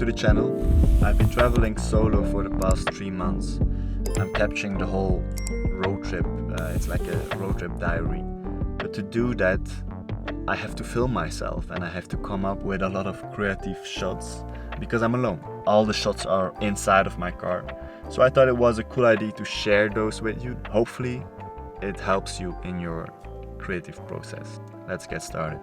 to the channel. I've been traveling solo for the past 3 months. I'm capturing the whole road trip. It's like a road trip diary. But to do that, I have to film myself and I have to come up with a lot of creative shots because I'm alone. All the shots are inside of my car. So I thought it was a cool idea to share those with you. Hopefully it helps you in your creative process. Let's get started.